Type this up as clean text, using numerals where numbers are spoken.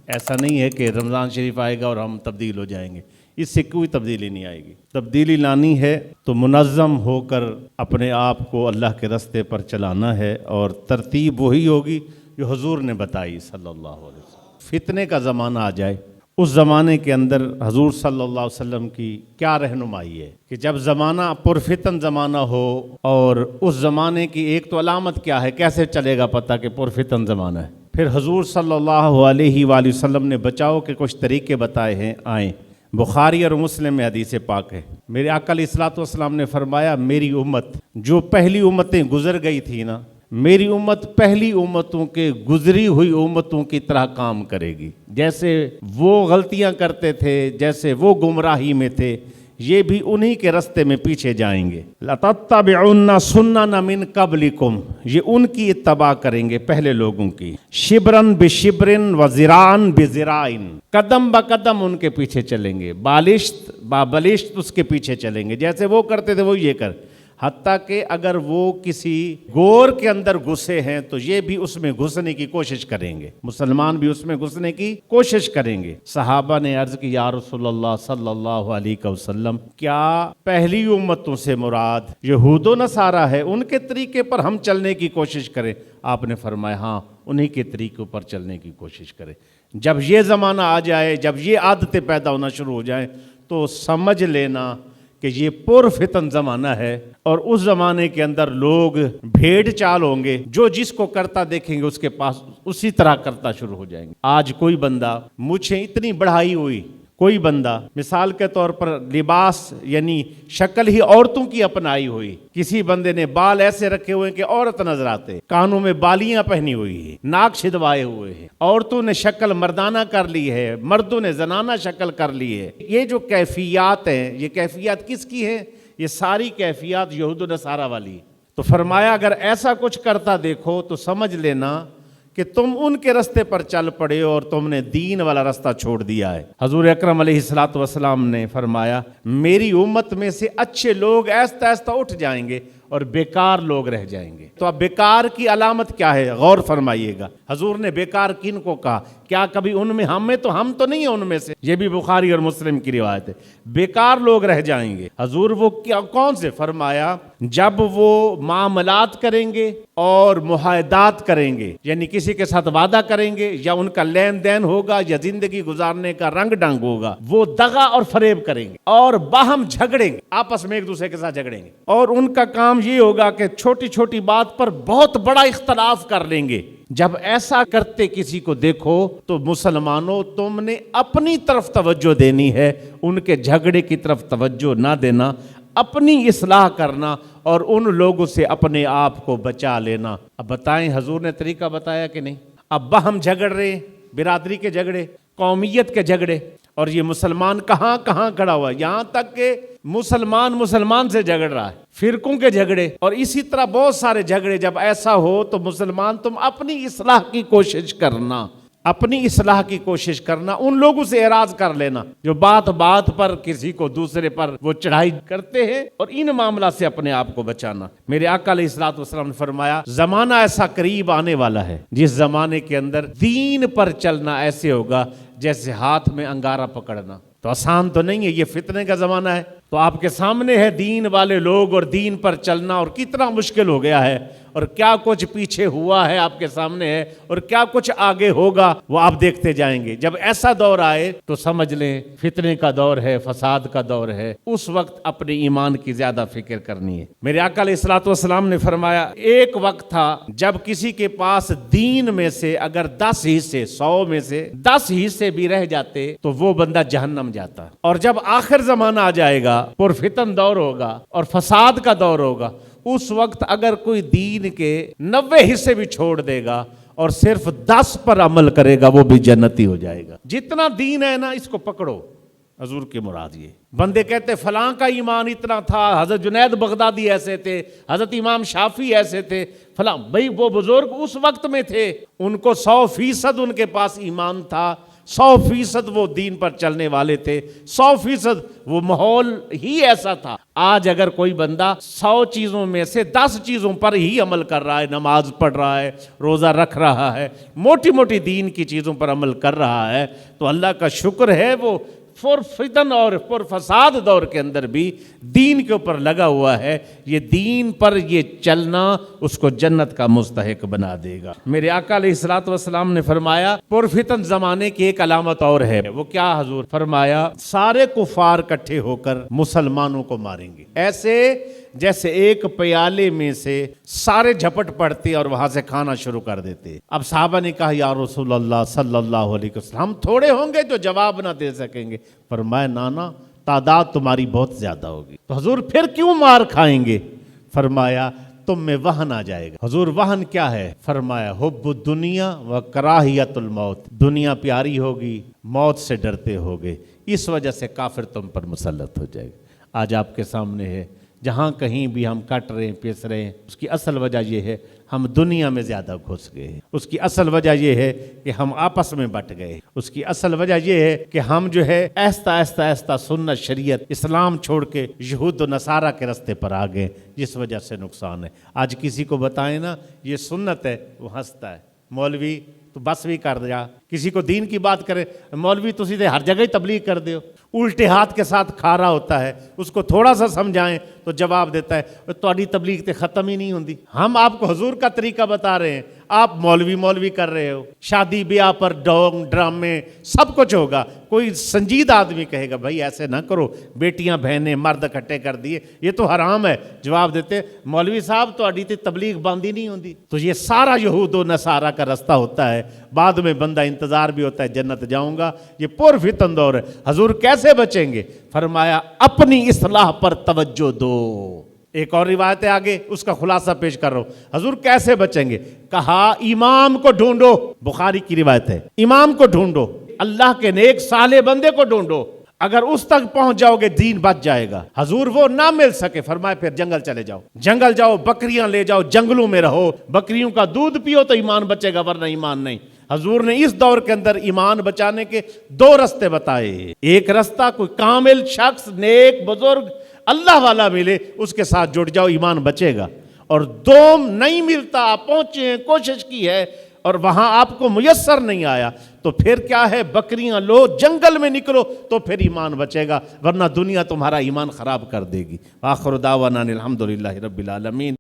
ایسا نہیں ہے کہ رمضان شریف آئے گا اور ہم تبدیل ہو جائیں گے، اس سے کوئی تبدیلی نہیں آئے گی۔ تبدیلی لانی ہے تو منظم ہو کر اپنے آپ کو اللہ کے راستے پر چلانا ہے، اور ترتیب وہی ہوگی جو حضور نے بتائی صلی اللہ علیہ وسلم۔ فتنے کا زمانہ آ جائے، اس زمانے کے اندر حضور صلی اللہ علیہ وسلم کی کیا رہنمائی ہے کہ جب زمانہ پرفتن زمانہ ہو، اور اس زمانے کی ایک تو علامت کیا ہے، کیسے چلے گا پتہ کہ پرفتن زمانہ ہے؟ پھر حضور صلی اللہ علیہ وآلہ وسلم نے بچاؤ کے کچھ طریقے بتائے ہیں، آئیں۔ بخاری اور مسلم میں حدیث پاک ہے، میرے آقا علیہ الصلوۃ والسلام نے فرمایا میری امت جو پہلی امتیں گزر گئی تھی نا، میری امت پہلی امتوں کے گزری ہوئی امتوں کی طرح کام کرے گی، جیسے وہ غلطیاں کرتے تھے، جیسے وہ گمراہی میں تھے، یہ بھی انہی کے راستے میں پیچھے جائیں گے۔ لَتَتَّبِعُنَّ سُنَنَ مِن قَبْلِكُمْ، یہ ان کی اتباع کریں گے پہلے لوگوں کی، شبرن بشبرن وذراعن بذراعن، قدم بقدم ان کے پیچھے چلیں گے، بالشت بابلشت اس کے پیچھے چلیں گے، جیسے وہ کرتے تھے وہ یہ کر، حتیٰ کہ اگر وہ کسی گور کے اندر گھسے ہیں تو یہ بھی اس میں گھسنے کی کوشش کریں گے، مسلمان بھی اس میں گھسنے کی کوشش کریں گے۔ صحابہ نے عرض کی یا رسول اللہ صلی اللہ علیہ وسلم، کیا پہلی امتوں سے مراد یہود و نصارہ ہے، ان کے طریقے پر ہم چلنے کی کوشش کریں؟ آپ نے فرمایا ہاں، انہی کے طریقوں پر چلنے کی کوشش کریں۔ جب یہ زمانہ آ جائے، جب یہ عادتیں پیدا ہونا شروع ہو جائیں تو سمجھ لینا کہ یہ پرفتن زمانہ ہے، اور اس زمانے کے اندر لوگ بھیڑ چال ہوں گے، جو جس کو کرتا دیکھیں گے اس کے پاس اسی طرح کرتا شروع ہو جائیں گے۔ آج کوئی بندہ مجھے اتنی بڑھائی ہوئی، کوئی بندہ مثال کے طور پر لباس یعنی شکل ہی عورتوں کی اپنائی ہوئی، کسی بندے نے بال ایسے رکھے ہوئے کہ عورت نظر آتے، کانوں میں بالیاں پہنی ہوئی ہیں، ناک چھدوائے ہوئے ہیں، عورتوں نے شکل مردانہ کر لی ہے، مردوں نے زنانہ شکل کر لی ہے۔ یہ جو کیفیات ہیں، یہ کیفیات کس کی ہیں؟ یہ ساری کیفیات یہود و نصارہ والی۔ تو فرمایا اگر ایسا کچھ کرتا دیکھو تو سمجھ لینا کہ تم ان کے راستے پر چل پڑے اور تم نے دین والا راستہ چھوڑ دیا ہے۔ حضور اکرم علیہ الصلوۃ والسلام نے فرمایا میری امت میں سے اچھے لوگ ایستا ایستا اٹھ جائیں گے اور بیکار لوگ رہ جائیں گے۔ تو اب بیکار کی علامت کیا ہے؟ غور فرمائیے گا، حضور نے بیکار کن کو کہا؟ کیا کبھی ان میں ہم تو نہیں ہیں ان میں سے؟ یہ بھی بخاری اور مسلم کی روایت ہے، بیکار لوگ رہ جائیں گے۔ حضور وہ کیا کون سے؟ فرمایا جب وہ معاملات کریں گے اور معاہدات کریں گے، یعنی کسی کے ساتھ وعدہ کریں گے یا ان کا لین دین ہوگا یا زندگی گزارنے کا رنگ ڈنگ ہوگا، وہ دغا اور فریب کریں گے اور باہم جھگڑیں گے، آپس میں ایک دوسرے کے ساتھ جھگڑیں گے، اور ان کا کام یہ ہوگا کہ چھوٹی چھوٹی بات پر بہت بڑا اختلاف کر لیں گے۔ جب ایسا کرتے کسی کو دیکھو تو مسلمانوں تم نے اپنی طرف توجہ دینی ہے، ان کے جھگڑے کی طرف توجہ نہ دینا، اپنی اصلاح کرنا اور ان لوگوں سے اپنے آپ کو بچا لینا۔ اب بتائیں حضور نے طریقہ بتایا کہ نہیں؟ اب باہم جھگڑ رہے ہیں، برادری کے جھگڑے، قومیت کے جھگڑے، اور یہ مسلمان کہاں کہاں کھڑا ہوا ہے، یہاں تک کہ مسلمان سے جھگڑ رہا ہے، فرقوں کے جھگڑے، اور اسی طرح بہت سارے جھگڑے۔ جب ایسا ہو تو مسلمان تم اپنی اصلاح کی کوشش کرنا، اپنی اصلاح کی کوشش کرنا، ان لوگوں سے اعراض کر لینا جو بات بات پر کسی کو دوسرے پر وہ چڑھائی کرتے ہیں، اور ان معاملات سے اپنے آپ کو بچانا۔ میرے آقا علیہ الصلوۃ والسلام نے فرمایا زمانہ ایسا قریب آنے والا ہے جس زمانے کے اندر دین پر چلنا ایسے ہوگا جیسے ہاتھ میں انگارہ پکڑنا۔ تو آسان تو نہیں ہے، یہ فتنے کا زمانہ ہے۔ تو آپ کے سامنے ہے دین والے لوگ اور دین پر چلنا، اور کتنا مشکل ہو گیا ہے، اور کیا کچھ پیچھے ہوا ہے آپ کے سامنے ہے، اور کیا کچھ آگے ہوگا وہ آپ دیکھتے جائیں گے۔ جب ایسا دور آئے تو سمجھ لیں فتنے کا دور ہے، فساد کا دور ہے، اس وقت اپنے ایمان کی زیادہ فکر کرنی ہے۔ میرے آقا علیہ الصلوۃ والسلام نے فرمایا ایک وقت تھا جب کسی کے پاس دین میں سے اگر 10 حصے، 100 میں سے 10 حصے بھی رہ جاتے تو وہ بندہ جہنم جاتا۔ اور جب آخر زمانہ آ جائے گا، پرفتن دور ہوگا اور فساد کا دور ہوگا، اس وقت اگر کوئی دین کے 90 حصے بھی چھوڑ دے گا اور صرف 10 پر عمل کرے گا وہ بھی جنتی ہو جائے گا۔ جتنا دین ہے نا اس کو پکڑو، حضور کی مراد یہ۔ بندے کہتے فلاں کا ایمان اتنا تھا، حضرت جنید بغدادی ایسے تھے، حضرت امام شافعی ایسے تھے، فلاں، بھئی وہ بزرگ اس وقت میں تھے، ان کو 100% ان کے پاس ایمان تھا، 100% وہ دین پر چلنے والے تھے، 100% وہ ماحول ہی ایسا تھا۔ آج اگر کوئی بندہ 100 چیزوں میں سے 10 چیزوں پر ہی عمل کر رہا ہے، نماز پڑھ رہا ہے، روزہ رکھ رہا ہے، موٹی موٹی دین کی چیزوں پر عمل کر رہا ہے، تو اللہ کا شکر ہے وہ فتن اور فساد دور کے اندر بھی دین کے اوپر لگا ہوا ہے۔ یہ دین پر یہ چلنا اس کو جنت کا مستحق بنا دے گا۔ میرے آقا علیہ الصلوۃ والسلام نے فرمایا فتن زمانے کی ایک علامت اور ہے، وہ کیا حضور؟ فرمایا سارے کفار اکٹھے ہو کر مسلمانوں کو ماریں گے، ایسے جیسے ایک پیالے میں سے سارے جھپٹ پڑتے اور وہاں سے کھانا شروع کر دیتے۔ اب صحابہ نے کہا یا رسول اللہ صلی اللہ علیہ وسلم، ہم تھوڑے ہوں گے جو جواب نہ دے سکیں گے۔ فرمایا نانا، تعداد تمہاری بہت زیادہ ہوگی۔ تو حضور پھر کیوں مار کھائیں گے؟ فرمایا تم میں وہن آ جائے گا۔ حضور وہن کیا ہے؟ فرمایا حب الدنیا و کراہیت الموت، دنیا پیاری ہوگی، موت سے ڈرتے ہوگے، اس وجہ سے کافر تم پر مسلط ہو جائے گا۔ آج آپ کے سامنے ہے، جہاں کہیں بھی ہم کٹ رہے ہیں، پیس رہے ہیں، اس کی اصل وجہ یہ ہے ہم دنیا میں زیادہ گھس گئے ہیں۔ اس کی اصل وجہ یہ ہے کہ ہم آپس میں بٹ گئے۔ اس کی اصل وجہ یہ ہے کہ ہم جو ہے آہستہ آہستہ آہستہ سنت، شریعت، اسلام چھوڑ کے یہود و نصارہ کے راستے پر آ گئے، جس وجہ سے نقصان ہے۔ آج کسی کو بتائیں نا یہ سنت ہے، وہ ہنستا ہے۔ مولوی تو بس بھی کر دیا، کسی کو دین کی بات کرے، مولوی تو سیدھے ہر جگہ ہی تبلیغ کر دیو، الٹے ہاتھ کے ساتھ کھا رہا ہوتا ہے۔ اس کو تھوڑا سا سمجھائیں تو جواب دیتا ہے تہاڈی تبلیغ تے ختم ہی نہیں ہوندی۔ ہم آپ کو حضور کا طریقہ بتا رہے ہیں، آپ مولوی کر رہے ہو۔ شادی بیاہ پر ڈونگ ڈرامے سب کچھ ہوگا، کوئی سنجیدہ آدمی کہے گا بھائی ایسے نہ کرو، بیٹیاں بہنیں مرد اکٹھے کر دیے، یہ تو حرام ہے۔ جواب دیتے مولوی صاحب تہاڈی تے تبلیغ باندھی نہیں ہوندی۔ تو یہ سارا یہود و نصارہ کا رستہ ہوتا ہے، بعد میں بندہ انتظار بھی ہوتا ہے جنت جاؤں گا۔ یہ فتن دور ہے۔ حضور کیسے بچیں گے؟ فرمایا اپنی اصلاح پر توجہ دو۔ ایک اور روایت ہے آگے، اس کا خلاصہ پیش کر رہا ہوں۔ حضور کیسے بچیں گے؟ کہا امام کو ڈھونڈو، بخاری کی روایت ہے، امام کو ڈھونڈو، اللہ کے نیک صالح بندے کو ڈھونڈو، اگر اس تک پہنچ جاؤ گے دین بچ جائے گا۔ حضور وہ نہ مل سکے، فرمایا پھر جنگل چلے جاؤ، جنگل جاؤ، بکریاں لے جاؤ، جنگلوں میں رہو، بکریوں کا دودھ پیو تو ایمان بچے گا، ورنہ ایمان نہیں۔ حضور نے اس دور کے اندر ایمان بچانے کے 2 رستے بتائے۔ ایک رستہ کوئی کامل شخص، نیک بزرگ، اللہ والا ملے، اس کے ساتھ جڑ جاؤ، ایمان بچے گا۔ اور 2 نہیں ملتا، آپ پہنچے ہیں، کوشش کی ہے اور وہاں آپ کو میسر نہیں آیا، تو پھر کیا ہے؟ بکریاں لو، جنگل میں نکلو، تو پھر ایمان بچے گا، ورنہ دنیا تمہارا ایمان خراب کر دے گی۔ آخر دعوانا الحمدللہ رب العالمین۔